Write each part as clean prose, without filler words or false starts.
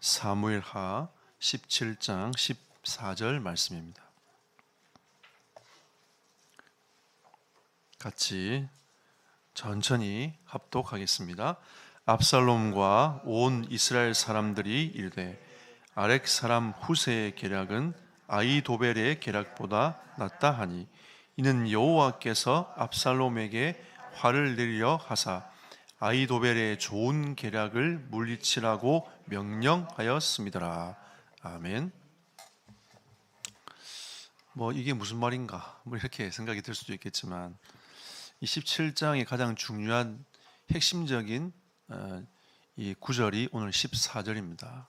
사무엘하 17장 14절 말씀입니다. 같이 천천히 합독하겠습니다. 압살롬과 온 이스라엘 사람들이 이르되 아렉 사람 후세의 계략은 아히도벨의 계략보다 낫다 하니 이는 여호와께서 압살롬에게 화를 내리려 하사 아히도벨의 좋은 계략을 물리치라고 명령하였음이더라. 아멘. 이게 무슨 말인가? 이렇게 생각이 들 수도 있겠지만 이 17장의 가장 중요한 핵심적인 이 구절이 오늘 14절입니다.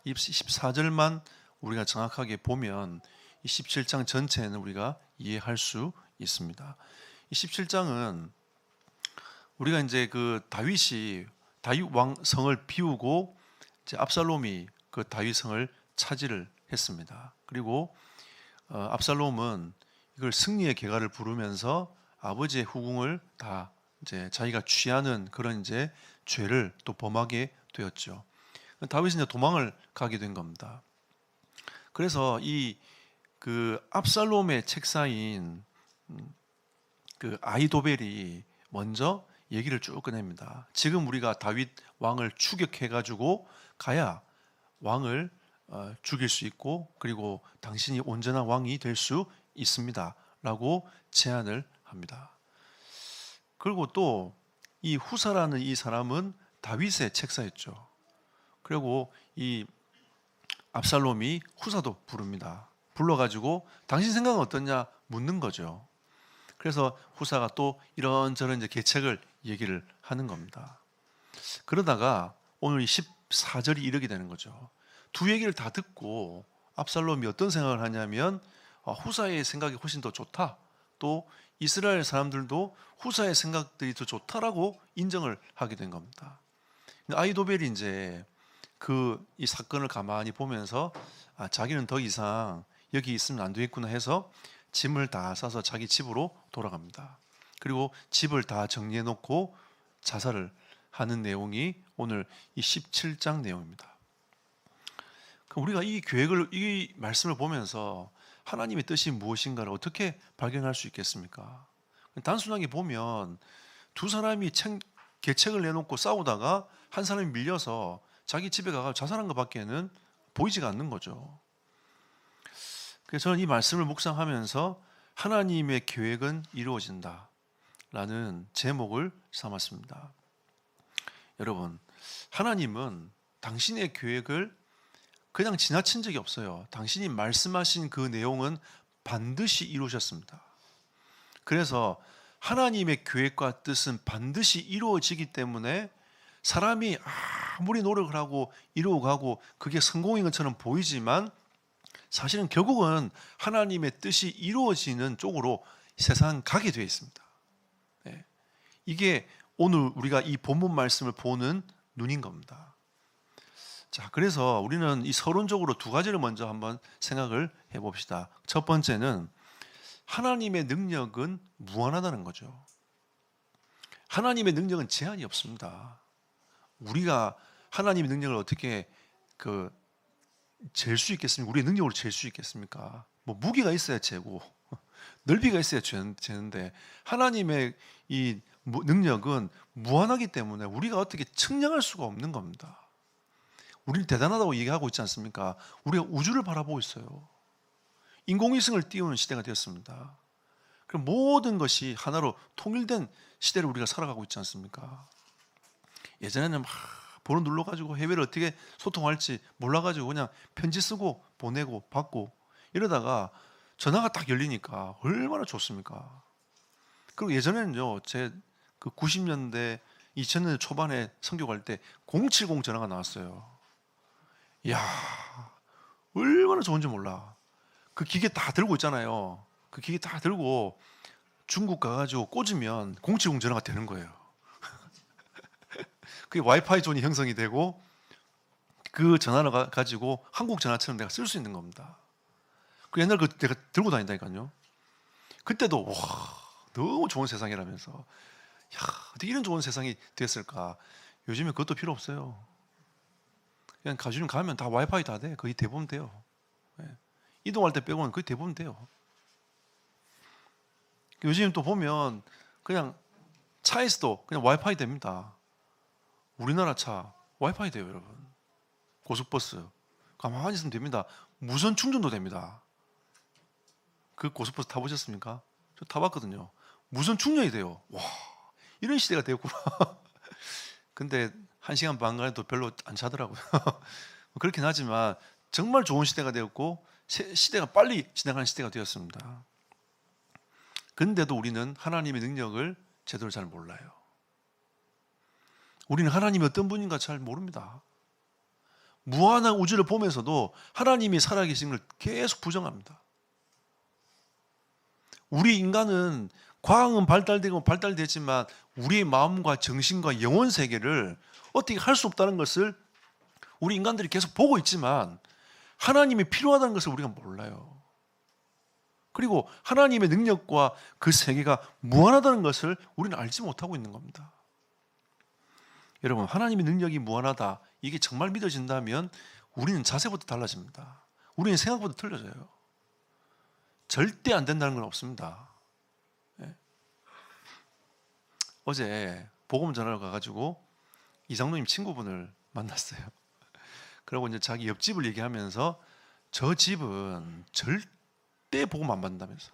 이 14절만 우리가 정확하게 보면 이 17장 전체는 우리가 이해할 수 있습니다. 이 17장은 우리가 이제 그 다윗 왕 성을 비우고 이제 압살롬이 그 다윗 성을 차지를 했습니다. 그리고 압살롬은 이걸 승리의 계가를 부르면서 아버지의 후궁을 다 이제 자기가 취하는 그런 이제 죄를 또 범하게 되었죠. 다윗이 이제 도망을 가게 된 겁니다. 그래서 이 그 압살롬의 책사인 그 아히도벨이 먼저 얘기를 쭉 꺼냅니다. 지금 우리가 다윗 왕을 추격해가지고 가야 왕을 죽일 수 있고 그리고 당신이 온전한 왕이 될 수 있습니다. 라고 제안을 합니다. 그리고 또 이 후사라는 이 사람은 다윗의 책사였죠. 그리고 이 압살롬이 후사도 부릅니다. 불러가지고 당신 생각은 어떠냐 묻는 거죠. 그래서 후사가 또 이런저런 이제 계책을 얘기를 하는 겁니다. 그러다가 오늘 14절이 이르게 되는 거죠. 두 얘기를 다 듣고 압살롬이 어떤 생각을 하냐면 후사의 생각이 훨씬 더 좋다. 또 이스라엘 사람들도 후사의 생각들이 더 좋다라고 인정을 하게 된 겁니다. 아히도벨이 이제 이 사건을 가만히 보면서 자기는 더 이상 여기 있으면 안 되겠구나 해서 짐을 다 싸서 자기 집으로 돌아갑니다. 그리고 집을 다 정리해 놓고 자살을 하는 내용이 오늘 이 17장 내용입니다. 우리가 이 말씀을 보면서 하나님의 뜻이 무엇인가를 어떻게 발견할 수 있겠습니까? 단순하게 보면 두 사람이 계책을 내놓고 싸우다가 한 사람이 밀려서 자기 집에 가서 자살한 것밖에는 보이지가 않는 거죠. 그래서 저는 이 말씀을 묵상하면서 하나님의 계획은 이루어진다 라는 제목을 삼았습니다. 여러분, 하나님은 당신의 계획을 그냥 지나친 적이 없어요. 당신이 말씀하신 그 내용은 반드시 이루셨습니다. 그래서 하나님의 계획과 뜻은 반드시 이루어지기 때문에 사람이 아무리 노력을 하고 이루어가고 그게 성공인 것처럼 보이지만 사실은 결국은 하나님의 뜻이 이루어지는 쪽으로 세상 가게 되어 있습니다. 네. 이게 오늘 우리가 이 본문 말씀을 보는 눈인 겁니다. 자, 그래서 우리는 이 서론적으로 두 가지를 먼저 한번 생각을 해봅시다. 첫 번째는 하나님의 능력은 무한하다는 거죠. 하나님의 능력은 제한이 없습니다. 우리가 하나님의 능력을 어떻게 잴 수 있겠습니까? 우리의 능력으로 잴 수 있겠습니까? 무게가 있어야 재고 넓이가 있어야 재는데 하나님의 이 능력은 무한하기 때문에 우리가 어떻게 측량할 수가 없는 겁니다. 우리는 대단하다고 얘기하고 있지 않습니까? 우리가 우주를 바라보고 있어요. 인공위성을 띄우는 시대가 되었습니다. 그럼 모든 것이 하나로 통일된 시대를 우리가 살아가고 있지 않습니까? 예전에는 막 번호 눌러가지고 해외를 어떻게 소통할지 몰라가지고 그냥 편지 쓰고 보내고 받고 이러다가 전화가 딱 열리니까 얼마나 좋습니까? 그리고 예전에는요, 제 그 90년대, 2000년대 초반에 선교갈 때 070 전화가 나왔어요. 이야, 얼마나 좋은지 몰라. 그 기계 다 들고 있잖아요. 그 기계 다 들고 중국 가가지고 꽂으면 070 전화가 되는 거예요. 그게 와이파이 존이 형성이 되고 그 전화를 가지고 한국 전화처럼 내가 쓸 수 있는 겁니다. 그 옛날 내가 들고 다닌다니까요. 그때도 와, 너무 좋은 세상이라면서 야, 어떻게 이런 좋은 세상이 됐을까. 요즘에 그것도 필요 없어요. 그냥 가주림 가면 다 와이파이 다 돼. 거의 대부분 돼요. 예. 이동할 때 빼고는 거의 대부분 돼요. 요즘 또 보면 그냥 차에서도 그냥 와이파이 됩니다. 우리나라 차 와이파이 돼요, 여러분. 고속버스 가만히 있으면 됩니다. 무선 충전도 됩니다. 그 고속버스 타보셨습니까? 저 타봤거든요. 무선 충전이 돼요. 와, 이런 시대가 되었구나. 근데 1시간 반 가도 별로 안 차더라고요. 그렇긴 하지만 정말 좋은 시대가 되었고 시대가 빨리 지나가는 시대가 되었습니다. 근데도 우리는 하나님의 능력을 제대로 잘 몰라요. 우리는 하나님이 어떤 분인가 잘 모릅니다. 무한한 우주를 보면서도 하나님이 살아계신 걸 계속 부정합니다. 우리 인간은 과학은 발달되지만 우리의 마음과 정신과 영혼 세계를 어떻게 할 수 없다는 것을 우리 인간들이 계속 보고 있지만 하나님이 필요하다는 것을 우리가 몰라요. 그리고 하나님의 능력과 그 세계가 무한하다는 것을 우리는 알지 못하고 있는 겁니다. 여러분, 하나님의 능력이 무한하다, 이게 정말 믿어진다면 우리는 자세부터 달라집니다. 우리는 생각부터 틀려져요. 절대 안 된다는 건 없습니다. 예. 어제 복음 전하러 가가지고 이장로님 친구분을 만났어요. 그리고 이제 자기 옆집을 얘기하면서 저 집은 절대 복음 안 받는다면서,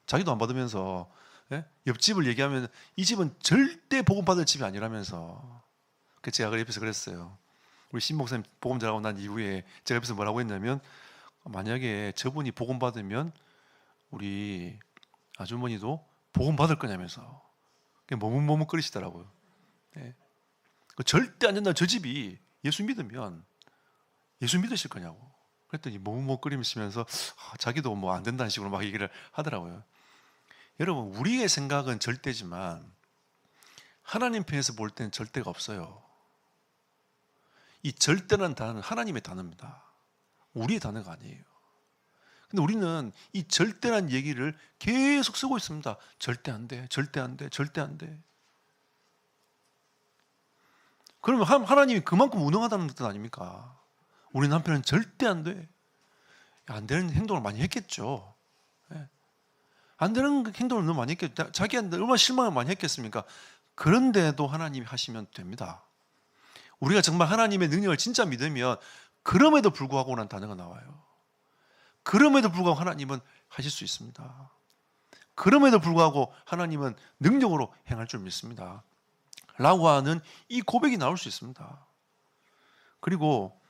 자기도 안 받으면서, 예? 옆집을 얘기하면 이 집은 절대 복음 받을 집이 아니라면서. 그 제가 그 옆에서 그랬어요. 우리 신 목사님 복음 전하고 난 이후에 제가 옆에서 뭐라고 했냐면, 만약에 저분이 복음 받으면 우리 아주머니도 복음 받을 거냐면서 머뭇머뭇거리시더라고요. 네. 절대 안 된다. 저 집이 예수 믿으면 예수 믿으실 거냐고. 그랬더니 머뭇머뭇거리면서 자기도 뭐 안 된다는 식으로 막 얘기를 하더라고요. 여러분, 우리의 생각은 절대지만 하나님 편에서 볼 때는 절대가 없어요. 이 절대라는 단어는 하나님의 단어입니다. 우리의 단어가 아니에요. 근데 우리는 이 절대란 얘기를 계속 쓰고 있습니다. 절대 안 돼, 절대 안 돼, 절대 안 돼. 그러면 하나님이 그만큼 무능하다는 뜻 아닙니까? 우리 남편은 절대 안 돼. 안 되는 행동을 많이 했겠죠. 안 되는 행동을 너무 많이 했겠죠. 자기한테 얼마나 실망을 많이 했겠습니까? 그런데도 하나님이 하시면 됩니다. 우리가 정말 하나님의 능력을 진짜 믿으면 그럼에도 불구하고라는 단어가 나와요. 그럼에도 불구하고 하나님은 하실 수 있습니다. 그럼에도 불구하고 하나님은 능력으로 행할 줄 믿습니다. 라고 하는 이 고백이 나올 수 있습니다. 그리고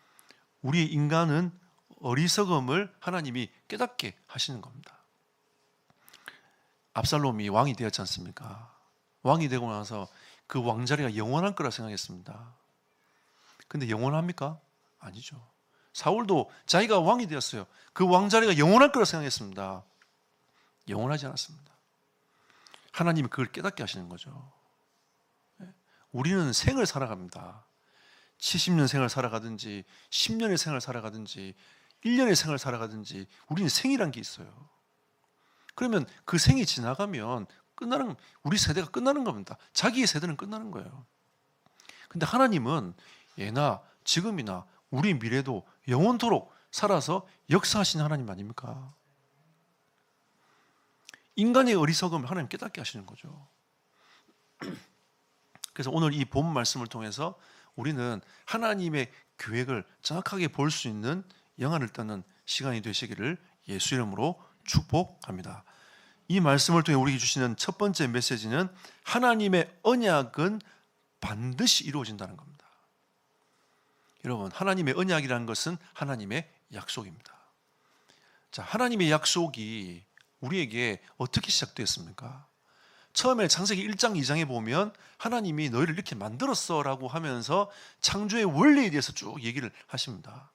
우리 인간은 어리석음을 하나님이 깨닫게 하시는 겁니다. 압살롬이 왕이 되었지 않습니까? 왕이 되고 나서 그 왕자리가 영원할 거라 생각했습니다. 근데 영원합니까? 아니죠. 사울도 자기가 왕이 되었어요. 그 왕자리가 영원할 거라 생각했습니다. 영원하지 않았습니다. 하나님이 그걸 깨닫게 하시는 거죠. 우리는 생을 살아갑니다. 70년 생을 살아가든지 10년의 생을 살아가든지 1년의 생을 살아가든지 우리는 생이란 게 있어요. 그러면 그 생이 지나가면 우리 세대가 끝나는 겁니다. 자기의 세대는 끝나는 거예요. 근데 하나님은 예나 지금이나 우리 미래도 영원토록 살아서 역사하시는 하나님 아닙니까? 인간의 어리석음을 하나님 깨닫게 하시는 거죠. 그래서 오늘 이 본 말씀을 통해서 우리는 하나님의 계획을 정확하게 볼 수 있는 영안을 따는 시간이 되시기를 예수 이름으로 축복합니다. 이 말씀을 통해 우리에게 주시는 첫 번째 메시지는 하나님의 언약은 반드시 이루어진다는 겁니다. 여러분, 하나님의 언약이라는 것은 하나님의 약속입니다. 자, 하나님의 약속이 우리에게 어떻게 시작되었습니까? 처음에 창세기 1장, 2장에 보면 하나님이 너희를 이렇게 만들었어라고 하면서 창조의 원리에 대해서 쭉 얘기를 하십니다.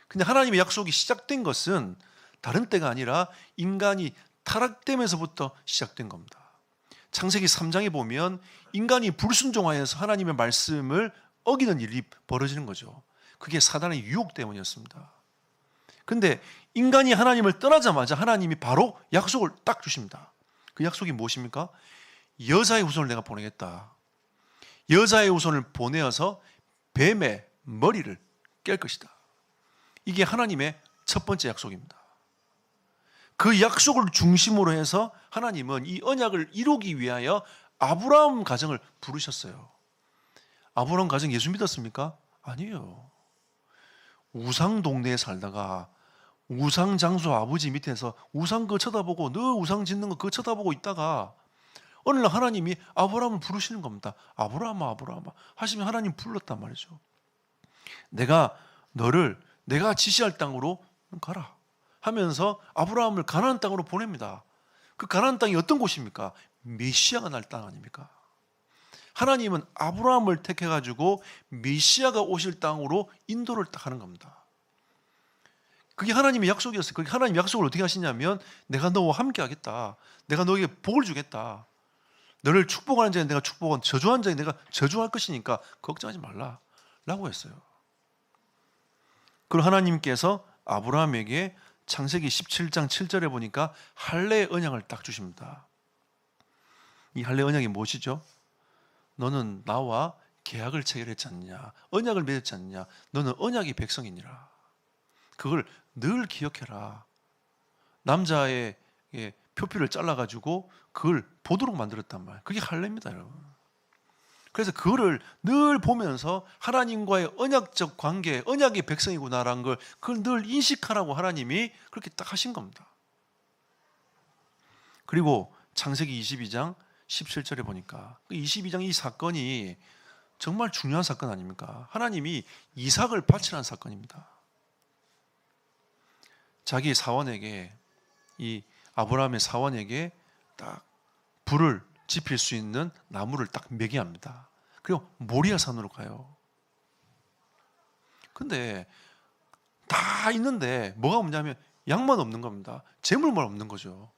근데 하나님의 약속이 시작된 것은 다른 때가 아니라 인간이 타락되면서부터 시작된 겁니다. 창세기 3장에 보면 인간이 불순종하여서 하나님의 말씀을 어기는 일이 벌어지는 거죠. 그게 사단의 유혹 때문이었습니다. 근데 인간이 하나님을 떠나자마자 하나님이 바로 약속을 딱 주십니다. 그 약속이 무엇입니까? 여자의 후손을 내가 보내겠다. 여자의 후손을 보내어서 뱀의 머리를 깰 것이다. 이게 하나님의 첫 번째 약속입니다. 그 약속을 중심으로 해서 하나님은 이 언약을 이루기 위하여 아브라함 가정을 부르셨어요. 아브라함 가정 예수 믿었습니까? 아니에요. 우상 동네에 살다가 우상 장수 아버지 밑에서 우상 그거 쳐다보고 너 우상 짓는 거 그거 쳐다보고 있다가 어느 날 하나님이 아브라함을 부르시는 겁니다. 아브라함아 아브라함아 하시면 하나님 불렀단 말이죠. 내가 너를 내가 지시할 땅으로 가라 하면서 아브라함을 가나안 땅으로 보냅니다. 그 가나안 땅이 어떤 곳입니까? 메시아가 날 땅 아닙니까? 하나님은 아브라함을 택해가지고 메시아가 오실 땅으로 인도를 딱 하는 겁니다. 그게 하나님의 약속이었어요. 그게 하나님 약속을 어떻게 하시냐면 내가 너와 함께 하겠다. 내가 너에게 복을 주겠다. 너를 축복하는 자에 내가 축복한 저주하는 자에 내가 저주할 것이니까 걱정하지 말라 라고 했어요. 그리고 하나님께서 아브라함에게 창세기 17장 7절에 보니까 할례의 언약을 딱 주십니다. 이 할례 언약이 무엇이죠? 너는 나와 계약을 체결했지 않느냐, 언약을 맺었지 않느냐, 너는 언약의 백성이니라. 그걸 늘 기억해라. 남자의 표피를 잘라가지고 그걸 보도록 만들었단 말이에요. 그게 할례입니다, 여러분. 그래서 그거를 늘 보면서 하나님과의 언약적 관계, 언약의 백성이구나라는 걸 그걸 늘 인식하라고 하나님이 그렇게 딱 하신 겁니다. 그리고 창세기 22장 17절에 보니까 22장 이 사건이 정말 중요한 사건 아닙니까? 하나님이 이삭을 바치라는 사건입니다. 자기 사원에게 이 아브라함의 사원에게 딱 불을 지필 수 있는 나무를 딱 매개합니다. 그리고 모리아 산으로 가요. 근데 다 있는데 뭐가 없냐면 양만 없는 겁니다. 재물만 없는 거죠.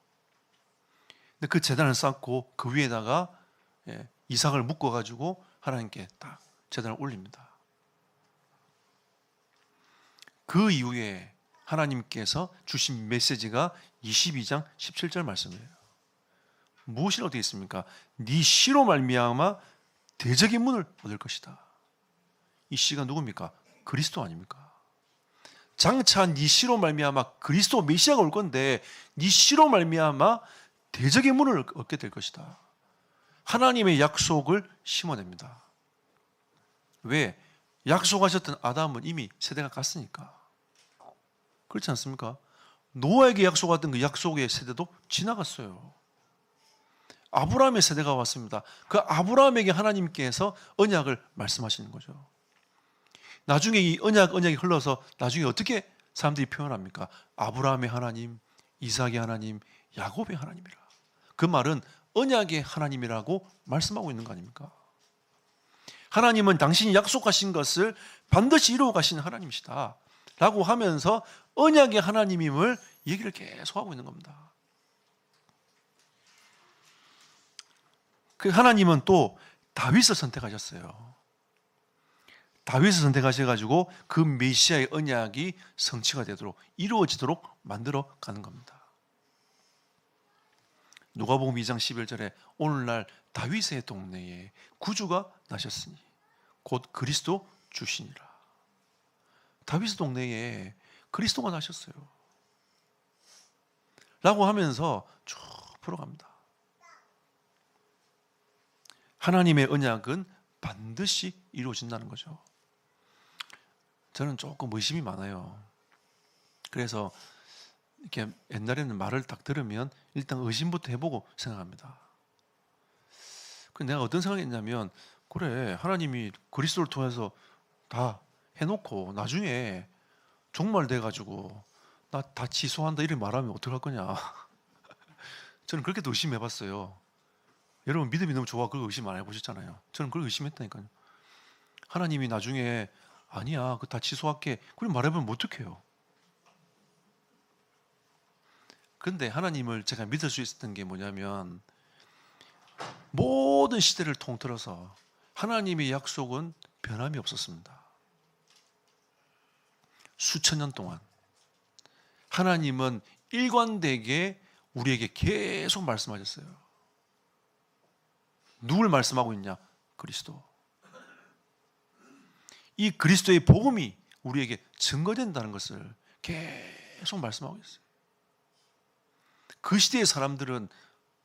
근데 그 제단을 쌓고 그 위에다가 이삭을 묶어가지고 하나님께 딱 제단을 올립니다. 그 이후에 하나님께서 주신 메시지가 22장 17절 말씀이에요. 무엇이라고 되어 있습니까? 네 씨로 말미암아 대적의 문을 얻을 것이다. 이 씨가 누굽니까? 그리스도 아닙니까? 장차 네 씨로 말미암아 그리스도 메시아가 올 건데 네 씨로 말미암아 대적의 문을 얻게 될 것이다. 하나님의 약속을 심어냅니다. 왜? 약속하셨던 아담은 이미 세대가 갔으니까. 그렇지 않습니까? 노아에게 약속했던 그 약속의 세대도 지나갔어요. 아브라함의 세대가 왔습니다. 그 아브라함에게 하나님께서 언약을 말씀하시는 거죠. 나중에 이 언약이 흘러서 나중에 어떻게 사람들이 표현합니까? 아브라함의 하나님, 이삭의 하나님, 야곱의 하나님이라. 그 말은 언약의 하나님이라고 말씀하고 있는 거 아닙니까? 하나님은 당신이 약속하신 것을 반드시 이루어 가시는 하나님이시다 라고 하면서 언약의 하나님임을 얘기를 계속하고 있는 겁니다. 그 하나님은 또 다윗을 선택하셨어요. 다윗을 선택하셔가지고 그 메시아의 언약이 성취가 되도록 이루어지도록 만들어 가는 겁니다. 누가복음 2장 11절에 오늘날 다윗의 동네에 구주가 나셨으니 곧 그리스도 주시니라. 다윗의 동네에 그리스도가 나셨어요. 라고 하면서 쭉 풀어갑니다. 하나님의 언약은 반드시 이루어진다는 거죠. 저는 조금 의심이 많아요. 그래서 이렇게 옛날에는 말을 딱 들으면 일단 의심부터 해보고 생각합니다. 내가 어떤 생각했냐면 그래 하나님이 그리스도를 통해서 다 해놓고 나중에 종말 돼가지고 나 다 취소한다 이렇게 말하면 어떡할 거냐. 저는 그렇게도 의심해봤어요. 여러분 믿음이 너무 좋아 그걸 의심 안 해보셨잖아요. 저는 그걸 의심했다니까요. 하나님이 나중에 아니야 그거 다 취소할게 그럼 말해보면 어떡해요. 근데 하나님을 제가 믿을 수 있었던 게 뭐냐면 모든 시대를 통틀어서 하나님의 약속은 변함이 없었습니다. 수천 년 동안 하나님은 일관되게 우리에게 계속 말씀하셨어요. 누굴 말씀하고 있냐? 그리스도. 이 그리스도의 복음이 우리에게 증거된다는 것을 계속 말씀하고 있어요. 그 시대의 사람들은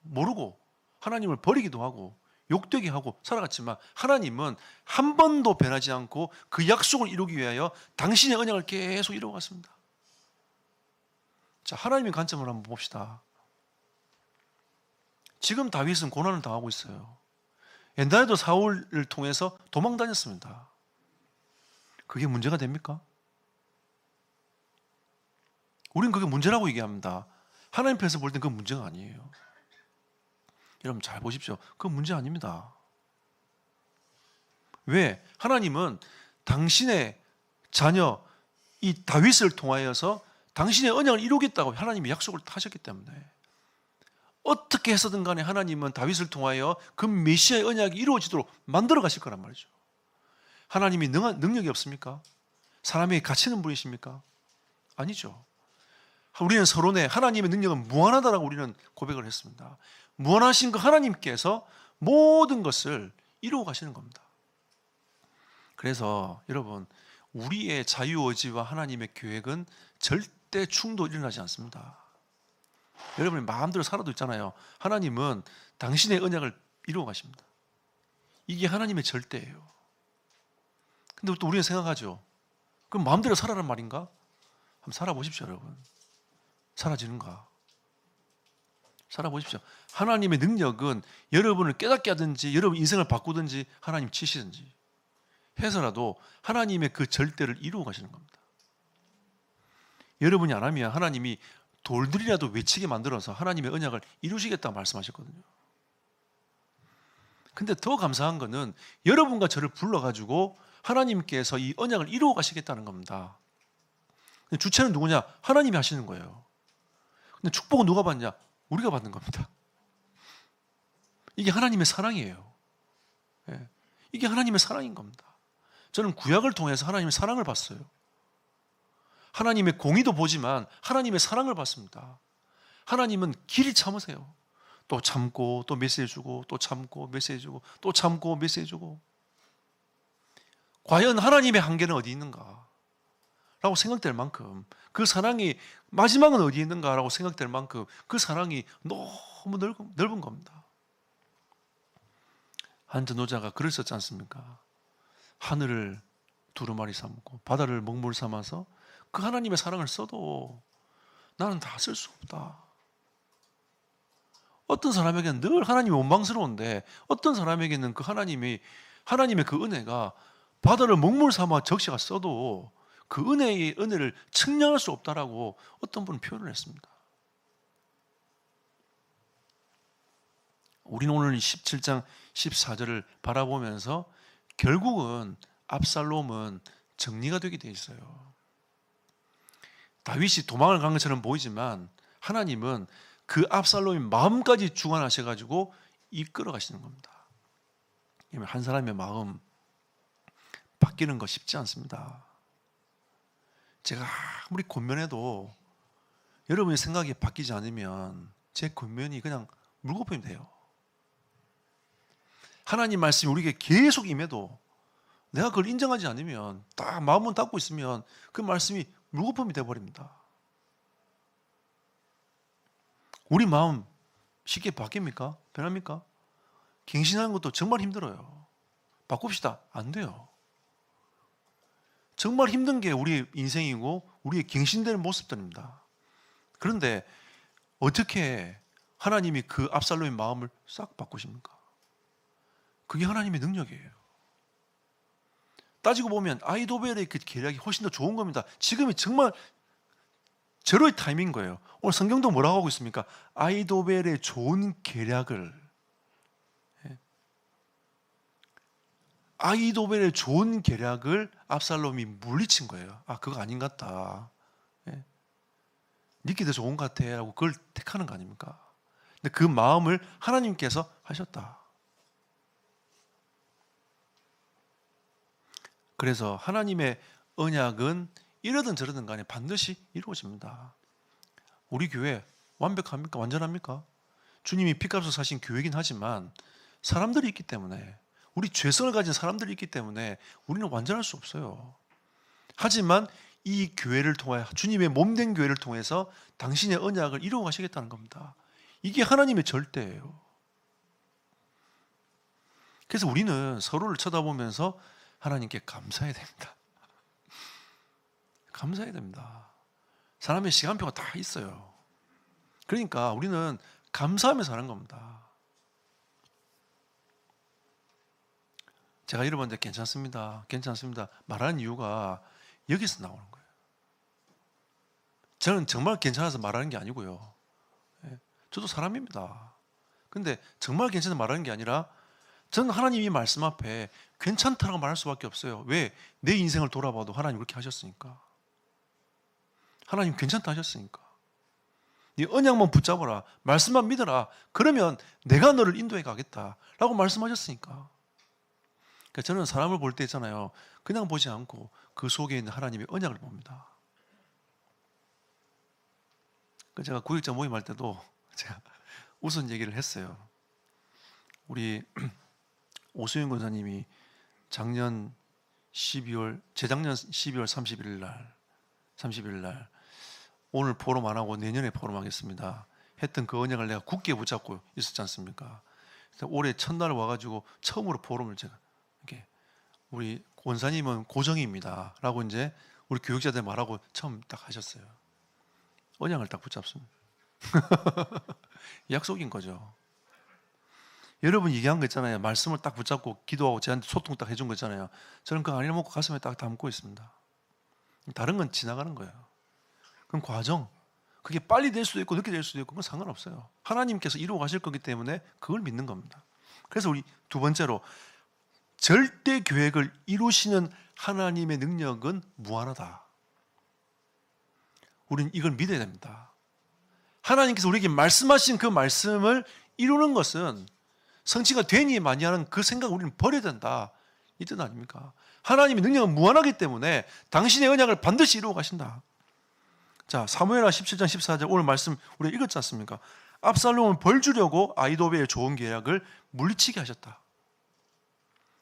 모르고 하나님을 버리기도 하고 욕되게 하고 살아갔지만 하나님은 한 번도 변하지 않고 그 약속을 이루기 위하여 당신의 언약을 계속 이루어갔습니다. 자, 하나님의 관점을 한번 봅시다. 지금 다윗은 고난을 당하고 있어요. 옛날에도 사울을 통해서 도망 다녔습니다. 그게 문제가 됩니까? 우리는 그게 문제라고 얘기합니다. 하나님 앞에서 볼 땐 그건 문제가 아니에요. 여러분 잘 보십시오. 그건 문제 아닙니다. 왜? 하나님은 당신의 자녀 이 다윗을 통하여서 당신의 언약을 이루겠다고 하나님이 약속을 하셨기 때문에 어떻게 해서든 간에 하나님은 다윗을 통하여 그 메시아의 언약이 이루어지도록 만들어 가실 거란 말이죠. 하나님이 능력이 없습니까? 사람에게 갇히는 분이십니까? 아니죠. 우리는 서론에 하나님의 능력은 무한하다라고 우리는 고백을 했습니다. 무한하신 그 하나님께서 모든 것을 이루어 가시는 겁니다. 그래서 여러분 우리의 자유의지와 하나님의 계획은 절대 충돌이 일어나지 않습니다. 여러분이 마음대로 살아도 있잖아요. 하나님은 당신의 언약을 이루어 가십니다. 이게 하나님의 절대예요. 근데 또 우리는 생각하죠. 그럼 마음대로 살아란 말인가? 한번 살아보십시오, 여러분. 사라지는가? 살아보십시오. 하나님의 능력은 여러분을 깨닫게 하든지 여러분 인생을 바꾸든지 하나님 치시든지 해서라도 하나님의 그 절대를 이루어 가시는 겁니다. 여러분이 안 하면 하나님이 돌들이라도 외치게 만들어서 하나님의 언약을 이루시겠다고 말씀하셨거든요. 근데 더 감사한 거는 여러분과 저를 불러가지고 하나님께서 이 언약을 이루어 가시겠다는 겁니다. 근데 주체는 누구냐? 하나님이 하시는 거예요. 근데 축복은 누가 받냐? 우리가 받는 겁니다. 이게 하나님의 사랑이에요. 예. 이게 하나님의 사랑인 겁니다. 저는 구약을 통해서 하나님의 사랑을 봤어요. 하나님의 공의도 보지만 하나님의 사랑을 봤습니다. 하나님은 길이 참으세요. 또 참고 또 메시지 주고 또 참고 메시지 주고 또 참고 메시지 주고 과연 하나님의 한계는 어디 있는가? 라고 생각될 만큼 그 사랑이 마지막은 어디 있는가? 라고 생각될 만큼 그 사랑이 너무 넓은 겁니다. 한 전도자가 글을 썼지 않습니까? 하늘을 두루마리 삼고 바다를 먹물 삼아서 그 하나님의 사랑을 써도 나는 다 쓸 수 없다. 어떤 사람에게는 늘 하나님이 원망스러운데 어떤 사람에게는 그 하나님의 그 은혜가 바다를 먹물 삼아 적시가 써도 그 은혜를 측량할 수 없다라고 어떤 분은 표현을 했습니다. 우리는 오늘 17장 14절을 바라보면서 결국은 압살롬은 정리가 되게 돼 있어요. 다윗이 도망을 간 것처럼 보이지만 하나님은 그 압살롬의 마음까지 주관하셔가지고 이끌어 가시는 겁니다. 한 사람의 마음 바뀌는 거 쉽지 않습니다. 제가 아무리 권면해도 여러분의 생각이 바뀌지 않으면 제 권면이 그냥 물거품이 돼요. 하나님 말씀이 우리에게 계속 임해도 내가 그걸 인정하지 않으면 딱 마음은 닫고 있으면 그 말씀이 물거품이 되어버립니다. 우리 마음 쉽게 바뀝니까? 변합니까? 갱신하는 것도 정말 힘들어요. 바꿉시다. 안 돼요. 정말 힘든 게 우리의 인생이고 우리의 갱신되는 모습들입니다. 그런데 어떻게 하나님이 그 압살롬의 마음을 싹 바꾸십니까? 그게 하나님의 능력이에요. 따지고 보면 아히도벨의 그 계략이 훨씬 더 좋은 겁니다. 지금이 정말 제로의 타이밍인 거예요. 오늘 성경도 뭐라고 하고 있습니까? 아히도벨의 좋은 계략을 압살롬이 물리친 거예요. 아, 그거 아닌 것 같다. 니께 더 좋은 것 같아 라고 그걸 택하는 거 아닙니까? 근데 그 마음을 하나님께서 하셨다. 그래서 하나님의 언약은 이러든 저러든 간에 반드시 이루어집니다. 우리 교회 완벽합니까? 완전합니까? 주님이 피값으로 사신 교회이긴 하지만 사람들이 있기 때문에 우리 죄성을 가진 사람들이 있기 때문에 우리는 완전할 수 없어요. 하지만 이 교회를 통하여 주님의 몸된 교회를 통해서 당신의 언약을 이루어 가시겠다는 겁니다. 이게 하나님의 절대예요. 그래서 우리는 서로를 쳐다보면서 하나님께 감사해야 됩니다. 감사해야 됩니다. 사람의 시간표가 다 있어요. 그러니까 우리는 감사하면서 하는 겁니다. 제가 여러분한테 괜찮습니다. 괜찮습니다. 말하는 이유가 여기서 나오는 거예요. 저는 정말 괜찮아서 말하는 게 아니고요. 저도 사람입니다. 근데 정말 괜찮아서 말하는 게 아니라 저는 하나님이 말씀 앞에 괜찮다라고 말할 수밖에 없어요. 왜? 내 인생을 돌아봐도 하나님 그렇게 하셨으니까. 하나님 괜찮다 하셨으니까. 네 언약만 붙잡아라. 말씀만 믿어라. 그러면 내가 너를 인도해 가겠다라고 말씀하셨으니까. 그러니까 저는 사람을 볼 때 있잖아요. 그냥 보지 않고 그 속에 있는 하나님의 언약을 봅니다. 제가 구역자 모임할 때도 제가 우선 얘기를 했어요. 우리 오수영 권사님이 재작년 12월 30일 날 오늘 포럼 안 하고 내년에 포럼하겠습니다 했던 그 언약을 내가 굳게 붙잡고 있었지 않습니까? 올해 첫날 와가지고 처음으로 포럼을 제가 이렇게 우리 권사님은 고정입니다 라고 이제 우리 교육자들 말하고 처음 딱 하셨어요. 언약을 딱 붙잡습니다. 약속인 거죠. 여러분 얘기한 거 있잖아요. 말씀을 딱 붙잡고 기도하고 저한테 소통 딱 해준 거 있잖아요. 저는 그거 안일 먹고 가슴에 딱 담고 있습니다. 다른 건 지나가는 거예요. 그건 과정. 그게 빨리 될 수도 있고 늦게 될 수도 있고 그건 상관없어요. 하나님께서 이루어 가실 거기 때문에 그걸 믿는 겁니다. 그래서 우리 두 번째로 절대 계획을 이루시는 하나님의 능력은 무한하다. 우리는 이걸 믿어야 됩니다. 하나님께서 우리에게 말씀하신 그 말씀을 이루는 것은 성취가 되니 마니하는 그 생각을 우리는 버려야 된다. 이 뜻 아닙니까? 하나님의 능력은 무한하기 때문에 당신의 언약을 반드시 이루어 가신다. 자, 사무엘하 17장 14절 오늘 말씀 우리가 읽었지 않습니까? 압살롬은 벌 주려고 아히도벨의 좋은 계략을 물리치게 하셨다.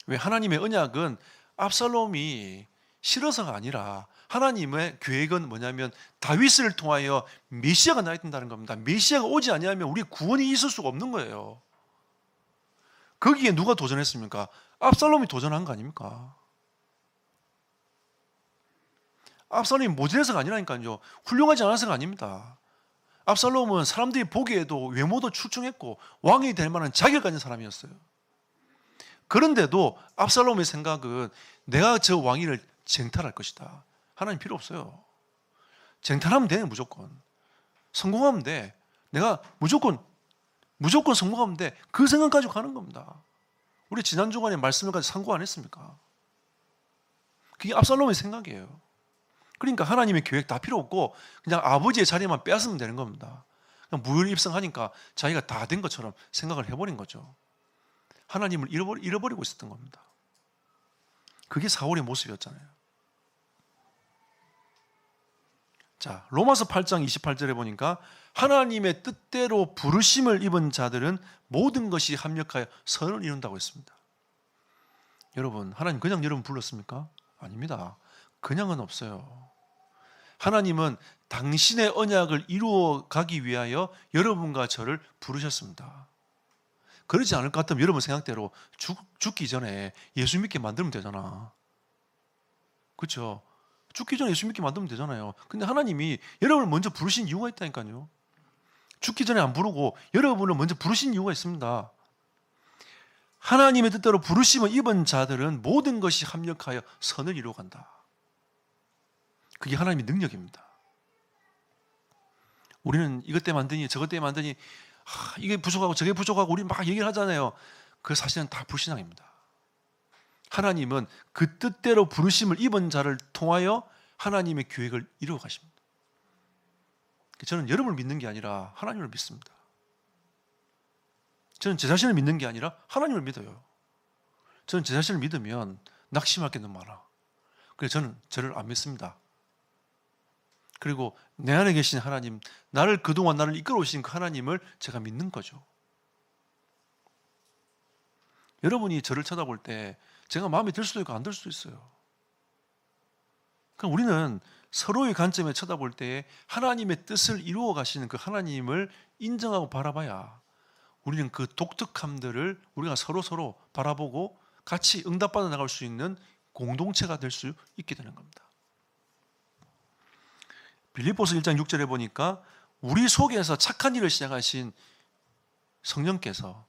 왜? 하나님의 언약은 압살롬이 싫어서가 아니라 하나님의 계획은 뭐냐면 다윗을 통하여 메시아가 나야 된다는 겁니다. 메시아가 오지 아니하면 우리 구원이 있을 수가 없는 거예요. 거기에 누가 도전했습니까? 압살롬이 도전한 거 아닙니까? 압살롬이 모질해서가 아니라니까요. 훌륭하지 않아서가 아닙니다. 압살롬은 사람들이 보기에도 외모도 출중했고 왕이 될 만한 자격을 가진 사람이었어요. 그런데도 압살롬의 생각은 내가 저 왕위를 쟁탈할 것이다. 하나님 필요 없어요. 쟁탈하면 돼. 무조건 성공하면 돼. 내가 무조건 성공하면 돼. 그 생각 가지고 가는 겁니다. 우리 지난 주간에 말씀을 가지고 상고 안 했습니까? 그게 압살롬의 생각이에요. 그러니까 하나님의 계획 다 필요 없고 그냥 아버지의 자리만 빼앗으면 되는 겁니다. 그냥 무혈입성하니까 자기가 다 된 것처럼 생각을 해버린 거죠. 하나님을 잃어버리고 있었던 겁니다. 그게 사울의 모습이었잖아요. 자, 로마서 8장 28절에 보니까 하나님의 뜻대로 부르심을 입은 자들은 모든 것이 합력하여 선을 이룬다고 했습니다. 여러분, 하나님 그냥 여러분 불렀습니까? 아닙니다. 그냥은 없어요. 하나님은 당신의 언약을 이루어 가기 위하여 여러분과 저를 부르셨습니다. 그러지 않을 것 같으면 여러분 생각대로 죽기 전에 예수 믿게 만들면 되잖아. 그렇죠? 죽기 전에 예수 믿게 만들면 되잖아요. 근데 하나님이 여러분을 먼저 부르신 이유가 있다니까요. 죽기 전에 안 부르고 여러분을 먼저 부르신 이유가 있습니다. 하나님의 뜻대로 부르심을 입은 자들은 모든 것이 합력하여 선을 이루어간다. 그게 하나님의 능력입니다. 우리는 이것 때문에 만드니 저것 때문에 만드니 이게 부족하고 저게 부족하고 우리 막 얘기를 하잖아요. 그 사실은 다 불신앙입니다. 하나님은 그 뜻대로 부르심을 입은 자를 통하여 하나님의 계획을 이루어 가십니다. 저는 여러분을 믿는 게 아니라 하나님을 믿습니다. 저는 제 자신을 믿는 게 아니라 하나님을 믿어요. 저는 제 자신을 믿으면 낙심할 게 너무 많아. 그래서 저는 저를 안 믿습니다. 그리고 내 안에 계신 하나님, 그동안 나를 이끌어오신 그 하나님을 제가 믿는 거죠. 여러분이 저를 쳐다볼 때 제가 마음에 들 수도 있고 안 들 수도 있어요. 그럼 우리는 서로의 관점에 쳐다볼 때에 하나님의 뜻을 이루어 가시는 그 하나님을 인정하고 바라봐야 우리는 그 독특함들을 우리가 서로 바라보고 같이 응답받아 나갈 수 있는 공동체가 될 수 있게 되는 겁니다. 빌립보서 1장 6절에 보니까 우리 속에서 착한 일을 시작하신 성령께서,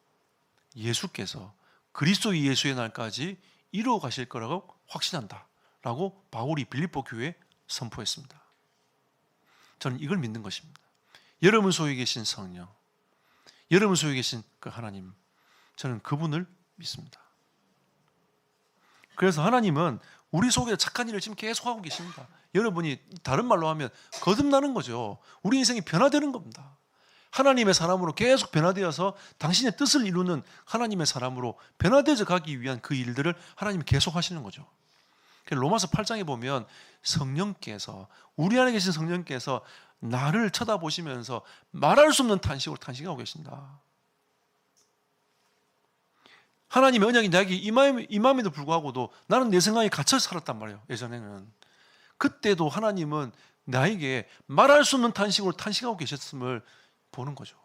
예수께서 그리스도 예수의 날까지 이루어 가실 거라고 확신한다 라고 바울이 빌립보 교회에 선포했습니다. 저는 이걸 믿는 것입니다. 여러분 속에 계신 성령, 여러분 속에 계신 그 하나님, 저는 그분을 믿습니다. 그래서 하나님은 우리 속에 착한 일을 지금 계속하고 계십니다. 여러분이 다른 말로 하면 거듭나는 거죠. 우리 인생이 변화되는 겁니다. 하나님의 사람으로 계속 변화되어서 당신의 뜻을 이루는 하나님의 사람으로 변화되어 가기 위한 그 일들을 하나님이 계속 하시는 거죠. 로마서 8장에 보면 성령께서, 우리 안에 계신 성령께서 나를 쳐다보시면서 말할 수 없는 탄식으로 탄식하고 계신다. 하나님의 언약이 나에게 임함에도 불구하고도 나는 내 생각에 갇혀 살았단 말이에요. 예전에는. 그때도 하나님은 나에게 말할 수 없는 탄식으로 탄식하고 계셨음을 보는 거죠.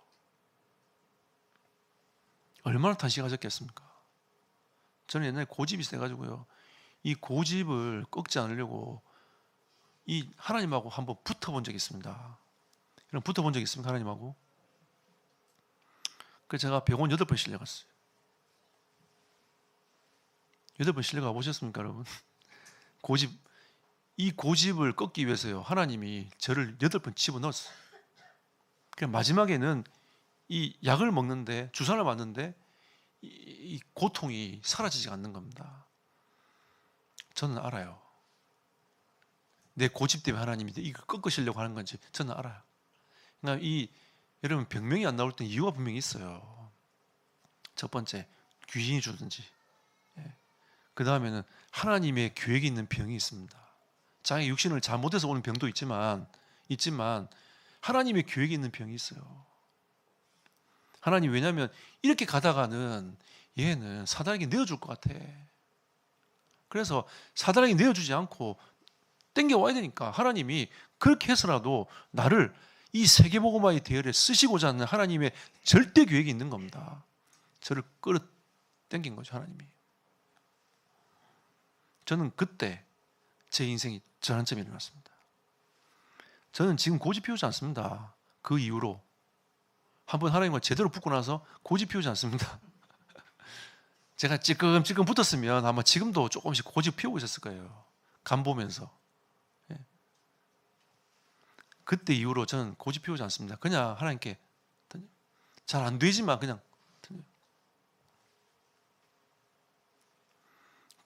얼마나 탄식하셨겠습니까? 저는 옛날에 고집이 세가지고요, 이 고집을 꺾지 않으려고 이 하나님하고 한번 붙어본 적이 있습니다. 이런 붙어본 적이 있습니까? 하나님하고? 그래서 제가 병원 8번 실려갔어요. 8번 실려가 보셨습니까, 여러분? 이 고집을 꺾기 위해서요, 하나님이 저를 8번 집어넣었어요. 마지막에는 이 약을 먹는데, 주사를 맞는데 이 고통이 사라지지 않는 겁니다. 저는 알아요. 내 고집 때문에 하나님이 이걸 꺾으시려고 하는 건지 저는 알아요. 그러니까 여러분, 병명이 안 나올 때 이유가 분명히 있어요. 첫 번째, 귀신이 주든지, 그 다음에는 하나님의 계획이 있는 병이 있습니다. 자기 육신을 잘못해서 오는 병도 있지만 하나님의 계획이 있는 병이 있어요. 하나님, 왜냐하면 이렇게 가다가는 얘는 사단에게 내어줄 것 같아. 그래서 사단에게 내어주지 않고 땡겨와야 되니까 하나님이 그렇게 해서라도 나를 이 세계복음화의 대열에 쓰시고자 하는 하나님의 절대 계획이 있는 겁니다. 저를 끌어 당긴 거죠, 하나님이. 저는 그때 제 인생이 전환점이 일어났습니다. 저는 지금 고집 피우지 않습니다. 그 이후로 한번 하나님과 제대로 붙고 나서 고집 피우지 않습니다. 제가 찔끔찔끔 붙었으면 아마 지금도 조금씩 고집 피우고 있었을 거예요. 간 보면서. 그때 이후로 저는 고집 피우지 않습니다. 그냥 하나님께 잘 안 되지만 그냥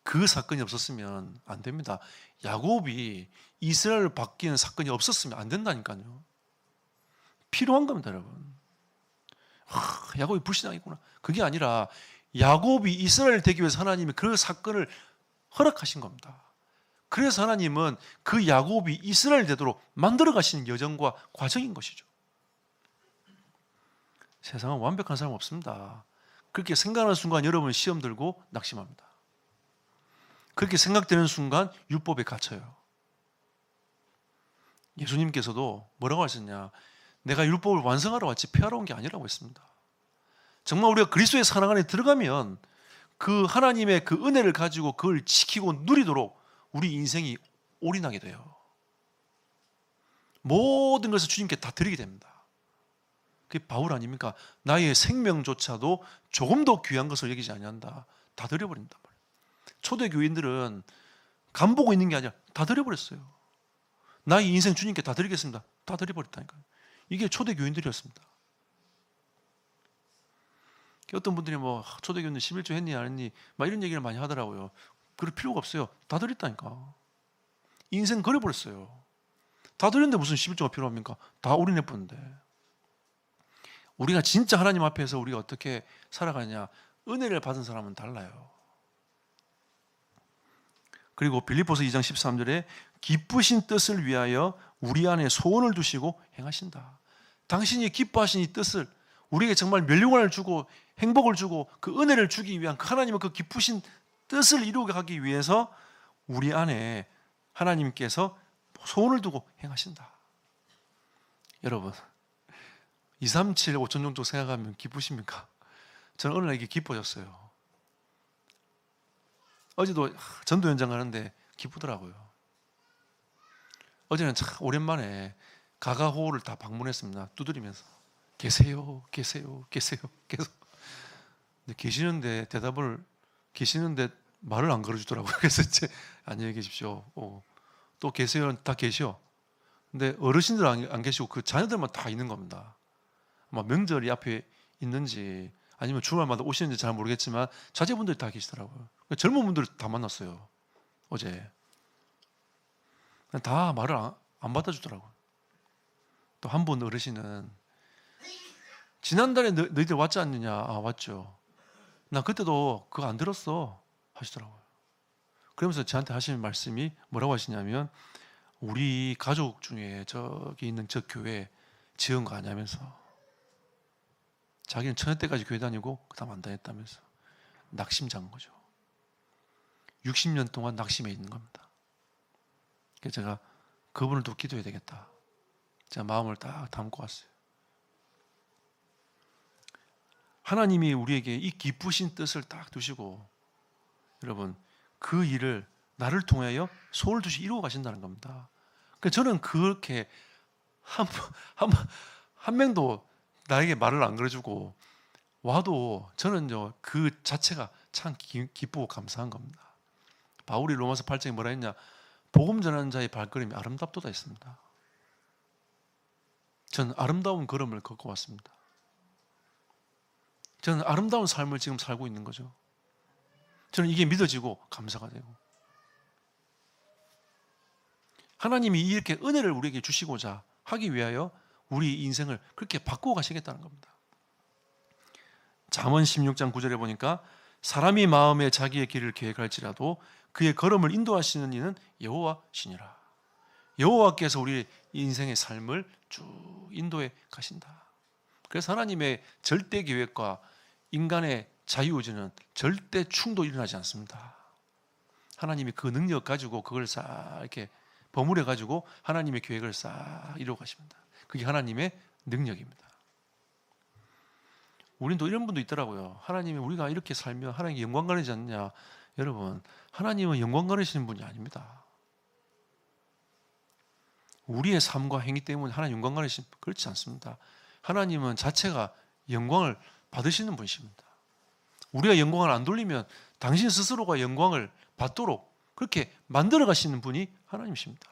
그 사건이 없었으면 안 됩니다. 야곱이 이스라엘을 바뀌는 사건이 없었으면 안 된다니까요. 필요한 겁니다, 여러분. 야곱이 불신앙했구나. 그게 아니라 야곱이 이스라엘 되기 위해서 하나님이 그 사건을 허락하신 겁니다. 그래서 하나님은 그 야곱이 이스라엘 되도록 만들어 가시는 여정과 과정인 것이죠. 세상은 완벽한 사람 없습니다. 그렇게 생각하는 순간 여러분은 시험 들고 낙심합니다. 그렇게 생각되는 순간 율법에 갇혀요. 예수님께서도 뭐라고 하셨냐? 내가 율법을 완성하러 왔지 폐하러 온 게 아니라고 했습니다. 정말 우리가 그리스도의 사랑 안에 들어가면 그 하나님의 그 은혜를 가지고 그걸 지키고 누리도록 우리 인생이 올인하게 돼요. 모든 것을 주님께 다 드리게 됩니다. 그게 바울 아닙니까? 나의 생명조차도 조금 더 귀한 것을 여기지 아니한다. 다 드려버린단 말이에요. 초대 교인들은 간 보고 있는 게 아니라 다 드려버렸어요. 나의 인생 주님께 다 드리겠습니다. 다 드려버렸다니까요. 이게 초대 교인들이었습니다. 어떤 분들이 초대 교인들 11조 했니 안 했니 막 이런 얘기를 많이 하더라고요. 그럴 필요가 없어요. 다 드렸다니까. 인생 그려버렸어요. 다 드렸는데 무슨 11조가 필요합니까? 다 올인해버렸는데. 우리가 진짜 하나님 앞에서 우리가 어떻게 살아가냐, 은혜를 받은 사람은 달라요. 그리고 빌립보서 2장 13절에 기쁘신 뜻을 위하여 우리 안에 소원을 두시고 행하신다. 당신이 기뻐하신 이 뜻을, 우리에게 정말 멸류관을 주고 행복을 주고 그 은혜를 주기 위한 그 하나님의 그 기쁘신 뜻을 이루게 하기 위해서 우리 안에 하나님께서 소원을 두고 행하신다. 여러분 237 5천 정도 생각하면 기쁘십니까? 저는 어느 날 이게 기뻐졌어요. 어제도 전도 현장 가는데 기쁘더라고요. 어제는 참 오랜만에 가가호를 다 방문했습니다. 두드리면서 계세요, 계세요, 계세요, 계속. 근데 계시는데 말을 안 걸어주더라고요. 그래서 이제 안녕히 계십시오. 또 계세요는 다 계셔. 근데 어르신들 안 계시고 그 자녀들만 다 있는 겁니다. 아마 명절이 앞에 있는지 아니면 주말마다 오시는지 잘 모르겠지만 자제분들이 다 계시더라고요. 젊은 분들 다 만났어요. 어제 다 말을 안 받아주더라고요. 또 한 분 어르신은 지난달에 너희들 왔지 않느냐? 왔죠. 나 그때도 그거 안 들었어 하시더라고요. 그러면서 저한테 하시는 말씀이 뭐라고 하시냐면 우리 가족 중에 저기 있는 저 교회 지은 거 아냐면서 자기는 처녀 때까지 교회 다니고 그 다음 안 다녔다면서 낙심자인 거죠. 60년 동안 낙심해 있는 겁니다. 그래서 제가 그분을 또 기도해야 되겠다. 제가 마음을 딱 담고 왔어요. 하나님이 우리에게 이 기쁘신 뜻을 딱 두시고 여러분 그 일을 나를 통하여 소원을 두시 이루어 가신다는 겁니다. 그러니까 저는 그렇게 한 명도 나에게 말을 안 걸어주고 와도 저는 그 자체가 참 기쁘고 감사한 겁니다. 바울이 로마서 8장에 뭐라 했냐? 복음 전하는 자의 발걸음이 아름답도다 했습니다. 저는 아름다운 걸음을 걷고 왔습니다. 저는 아름다운 삶을 지금 살고 있는 거죠. 저는 이게 믿어지고 감사가 되고 하나님이 이렇게 은혜를 우리에게 주시고자 하기 위하여 우리 인생을 그렇게 바꾸어 가시겠다는 겁니다. 잠언 16장 9절에 보니까 사람이 마음에 자기의 길을 계획할지라도 그의 걸음을 인도하시는 이는 여호와시니라. 여호와께서 우리 인생의 삶을 쭉 인도해 가신다. 그래서 하나님의 절대 계획과 인간의 자유의지는 절대 충돌이 일어나지 않습니다. 하나님이 그 능력 가지고 그걸 싹 이렇게 버무려 가지고 하나님의 계획을 싹 이루어 가십니다. 그게 하나님의 능력입니다. 우린 또 이런 분도 있더라고요. 하나님이 우리가 이렇게 살면 하나님께 영광 가리지 않느냐. 여러분 하나님은 영광 가리시는 분이 아닙니다. 우리의 삶과 행위 때문에 하나님 영광 가리시는 그렇지 않습니다. 하나님은 자체가 영광을 받으시는 분이십니다. 우리가 영광을 안 돌리면 당신 스스로가 영광을 받도록 그렇게 만들어 가시는 분이 하나님이십니다.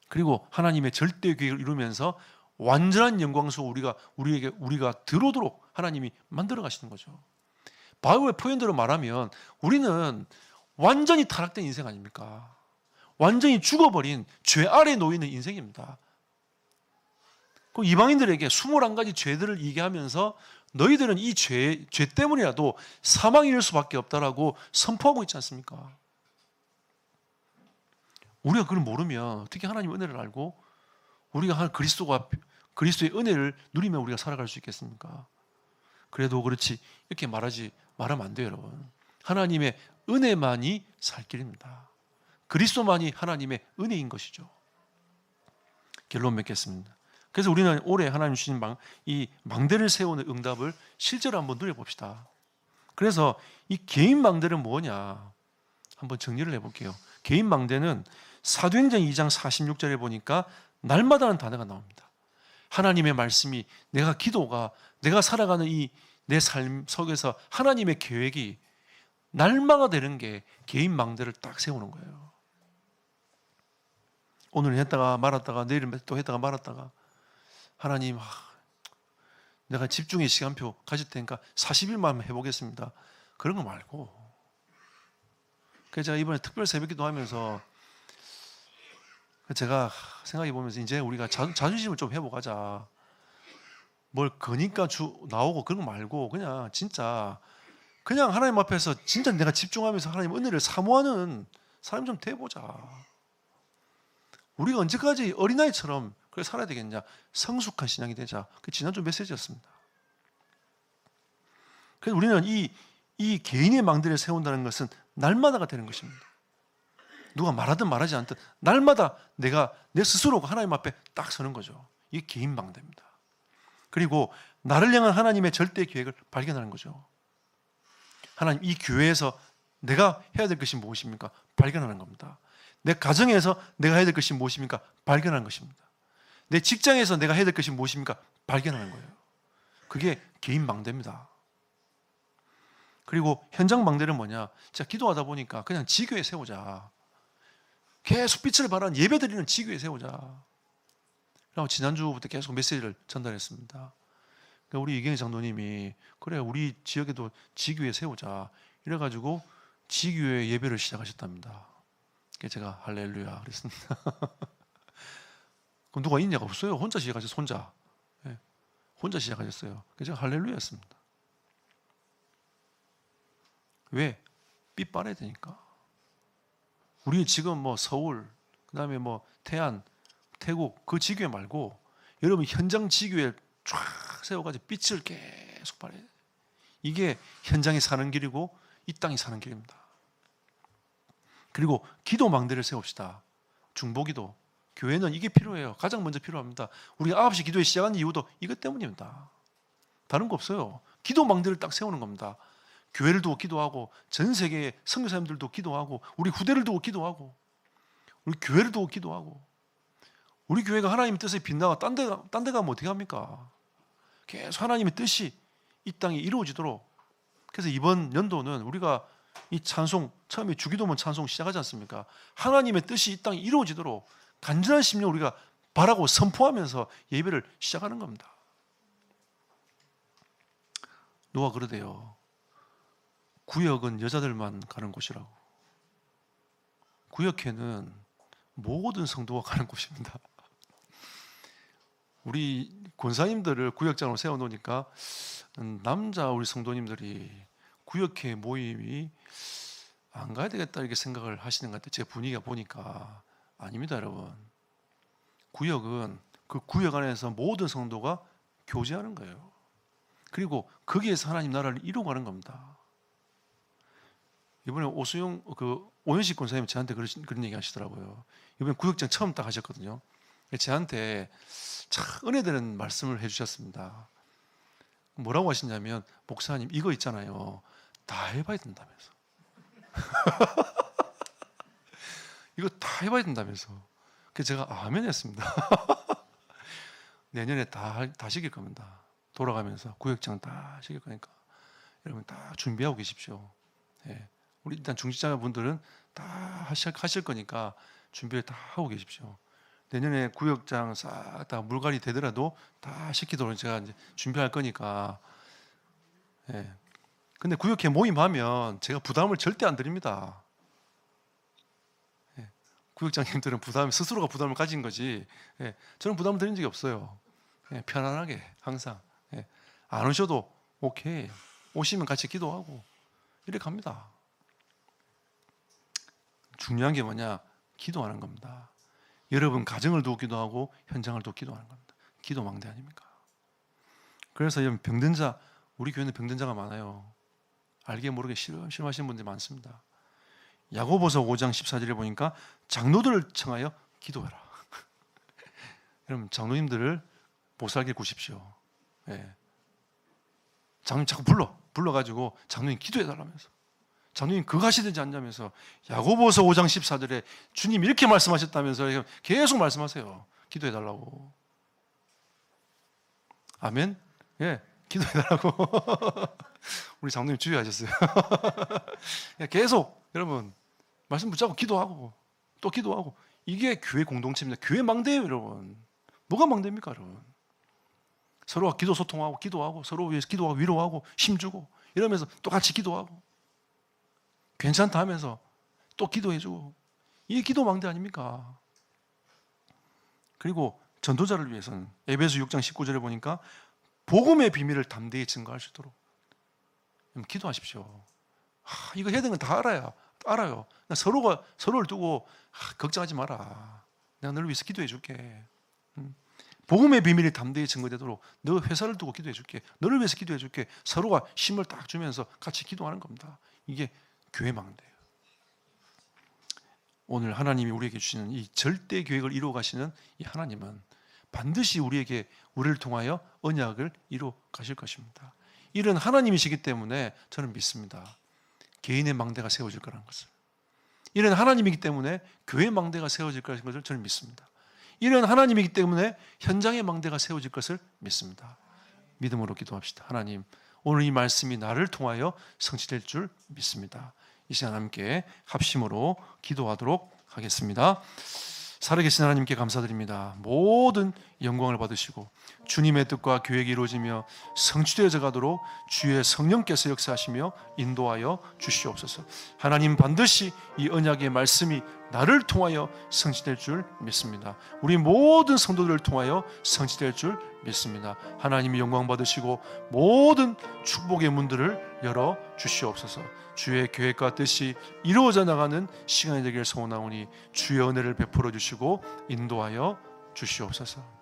그리고 하나님의 절대 계획을 이루면서 완전한 영광 속 우리가 들어오도록 하나님이 만들어 가시는 거죠. 바울의 표현대로 말하면 우리는 완전히 타락된 인생 아닙니까? 완전히 죽어버린 죄 아래 놓이는 인생입니다. 그 이방인들에게 21가지 죄들을 얘기하면서 너희들은 이 죄 때문이라도 사망에 이를 수밖에 없다라고 선포하고 있지 않습니까? 우리가 그걸 모르면 어떻게 하나님의 은혜를 알고 우리가 그리스도의 은혜를 누리며 우리가 살아갈 수 있겠습니까? 그래도 그렇지 이렇게 말하면 안 돼요, 여러분. 하나님의 은혜만이 살 길입니다. 그리스도만이 하나님의 은혜인 것이죠. 결론 맺겠습니다. 그래서 우리는 올해 하나님 주신 이 망대를 세우는 응답을 실제로 한번 누려봅시다. 그래서 이 개인 망대는 뭐냐? 한번 정리를 해볼게요. 개인 망대는 사도행전 2장 46절에 보니까 날마다는 단어가 나옵니다. 하나님의 말씀이 내가 살아가는 이 내 삶 속에서 하나님의 계획이 날마다 되는 게 개인 망대를 딱 세우는 거예요. 오늘은 했다가 말았다가 내일은 또 했다가 말았다가 하나님 내가 집중의 시간표 가질 테니까 40일만 해보겠습니다. 그런 거 말고 그래서 제가 이번에 특별 새벽기도 하면서 제가 생각해 보면서 이제 우리가 자존심을 좀 회복하자. 뭘 거니까 나오고 그런 거 말고 그냥 진짜 그냥 하나님 앞에서 진짜 내가 집중하면서 하나님 은혜를 사모하는 사람 좀 돼보자. 우리가 언제까지 어린아이처럼 그렇게 살아야 되겠냐. 성숙한 신앙이 되자. 그게 지난주 메시지였습니다. 그래서 우리는 이 개인의 망대를 세운다는 것은 날마다가 되는 것입니다. 누가 말하든 말하지 않든 날마다 내가 내 스스로가 하나님 앞에 딱 서는 거죠. 이게 개인 방대입니다. 그리고 나를 향한 하나님의 절대 계획을 발견하는 거죠. 하나님, 이 교회에서 내가 해야 될 것이 무엇입니까? 발견하는 겁니다. 내 가정에서 내가 해야 될 것이 무엇입니까? 발견하는 것입니다. 내 직장에서 내가 해야 될 것이 무엇입니까? 발견하는 거예요. 그게 개인 방대입니다. 그리고 현장 방대는 뭐냐? 진짜 기도하다 보니까 그냥 지교회 세우자. 계속 빛을 발하는 예배 드리는 지교회 세우자. 라고 지난주부터 계속 메시지를 전달했습니다. 그러니까 우리 이경희 장로님이 그래 우리 지역에도 지교회 세우자. 이래가지고 지교회 예배를 시작하셨답니다. 그래서 제가 할렐루야 그랬습니다. 그럼 누가 있냐가 없어요. 혼자 시작하셨어요. 혼자. 네. 혼자 시작하셨어요. 그래서 제가 할렐루야였습니다. 왜? 빛 발해야 되니까. 우리 지금 뭐 서울, 그 다음에 뭐 태안, 태국 그 지교회 말고 여러분 현장 지교회 쫙 세워가지고 빛을 계속 발해야 돼요. 이게 현장에 사는 길이고 이 땅이 사는 길입니다. 그리고 기도 망대를 세웁시다. 중보기도. 교회는 이게 필요해요. 가장 먼저 필요합니다. 우리가 9시 기도에 시작한 이유도 이것 때문입니다. 다른 거 없어요. 기도 망대를 딱 세우는 겁니다. 교회를 두고 기도하고 전 세계의 선교사님들도 기도하고 우리 후대를 두고 기도하고 우리 교회를 두고 기도하고 우리 교회가 하나님의 뜻에 빛나가 딴 데 가면 어떻게 합니까? 계속 하나님의 뜻이 이 땅에 이루어지도록. 그래서 이번 연도는 우리가 이 찬송, 처음에 주기도문 찬송 시작하지 않습니까? 하나님의 뜻이 이 땅에 이루어지도록 간절한 심령 우리가 바라고 선포하면서 예배를 시작하는 겁니다. 누가 그러대요. 구역은 여자들만 가는 곳이라고. 구역회는 모든 성도가 가는 곳입니다. 우리 권사님들을 구역장으로 세워놓으니까 남자 우리 성도님들이 구역회 모임이 안 가야 되겠다 이렇게 생각을 하시는 것 같아요. 제 분위기가 보니까. 아닙니다, 여러분. 구역은 그 구역 안에서 모든 성도가 교제하는 거예요. 그리고 거기에서 하나님 나라를 이루어가는 겁니다. 이번에 오현식 권사님 저한테 그런 얘기 하시더라고요. 이번에 구역장 처음 딱 하셨거든요. 저한테 참 은혜되는 말씀을 해주셨습니다. 뭐라고 하시냐면, 목사님 이거 있잖아요. 다 해봐야 된다면서. 이거 다 해봐야 된다면서. 그래서 제가 아멘 했습니다. 내년에 다 시킬 겁니다. 돌아가면서 구역장 다 시킬 거니까 여러분 다 준비하고 계십시오. 예. 우리 일단 중직자분들은 다 하실 거니까 준비를 다 하고 계십시오. 내년에 구역장 싹 다 물갈이 되더라도 다 시키도록 제가 이제 준비할 거니까. 예. 근데 구역회 모임하면 제가 부담을 절대 안 드립니다. 예. 구역장님들은 스스로가 부담을 가진 거지. 예. 저는 부담을 드린 적이 없어요. 예. 편안하게 항상. 예. 안 오셔도 오케이. 오시면 같이 기도하고 이렇게 갑니다. 중요한 게 뭐냐? 기도하는 겁니다. 여러분 가정을 두고 기도하고 현장을 두고 기도하는 겁니다. 기도 망대 아닙니까? 그래서 여러분 병든 자, 우리 교회는 병든 자가 많아요. 알게 모르게 실험하시는 분들이 많습니다. 야고보서 5장 14절에 보니까 장로들을 청하여 기도해라. 여러분 장로님들을 못 살게 구십시오. 예. 장로님 자꾸 불러가지고 장로님 기도해달라면서. 장로님 그거 하시든지 앉으면서 야고보서 5장 14절에 주님 이렇게 말씀하셨다면서 계속 말씀하세요. 기도해달라고. 아멘? 예, 기도해달라고. 우리 장로님 주의하셨어요. 계속 여러분 말씀 붙잡고 기도하고 또 기도하고. 이게 교회 공동체입니다. 교회 망대예요, 여러분. 뭐가 망대입니까, 여러분? 서로가 기도 소통하고 기도하고 서로 위해서 기도하고 위로하고 힘주고 이러면서 또 같이 기도하고 괜찮다 하면서 또 기도해주고. 이게 기도 망대 아닙니까? 그리고 전도자를 위해서는 에베소 6장 19절에 보니까 복음의 비밀을 담대히 증거할 수 있도록 기도하십시오. 이거 해야 되는 건 다 알아요. 서로를 두고 걱정하지 마라. 내가 너를 위해서 기도해 줄게. 복음의 비밀이 담대히 증거되도록 너 회사를 두고 기도해 줄게. 너를 위해서 기도해 줄게. 서로가 힘을 딱 주면서 같이 기도하는 겁니다. 이게 교회 망대예요. 오늘 하나님이 우리에게 주시는 이 절대 계획을 이루어 가시는 이 하나님은 반드시 우리를 통하여 언약을 이루어 가실 것입니다. 이런 하나님이시기 때문에 저는 믿습니다. 개인의 망대가 세워질 거라는 것을. 이런 하나님이기 때문에 교회 망대가 세워질 거라는 것을 저는 믿습니다. 이런 하나님이기 때문에 현장의 망대가 세워질 것을 믿습니다. 믿음으로 기도합시다. 하나님, 오늘 이 말씀이 나를 통하여 성취될 줄 믿습니다. 이 시간 함께 합심으로 기도하도록 하겠습니다. 살아계신 하나님께 감사드립니다. 모든 영광을 받으시고 주님의 뜻과 계획이 이루어지며 성취되어져 가도록 주의 성령께서 역사하시며 인도하여 주시옵소서. 하나님, 반드시 이 언약의 말씀이 나를 통하여 성취될 줄 믿습니다. 우리 모든 성도들을 통하여 성취될 줄 믿습니다. 하나님이 영광 받으시고 모든 축복의 문들을 열어 주시옵소서. 주의 계획과 뜻이 이루어져 나가는 시간이 되기를 소원하오니 주의 은혜를 베풀어 주시고 인도하여 주시옵소서.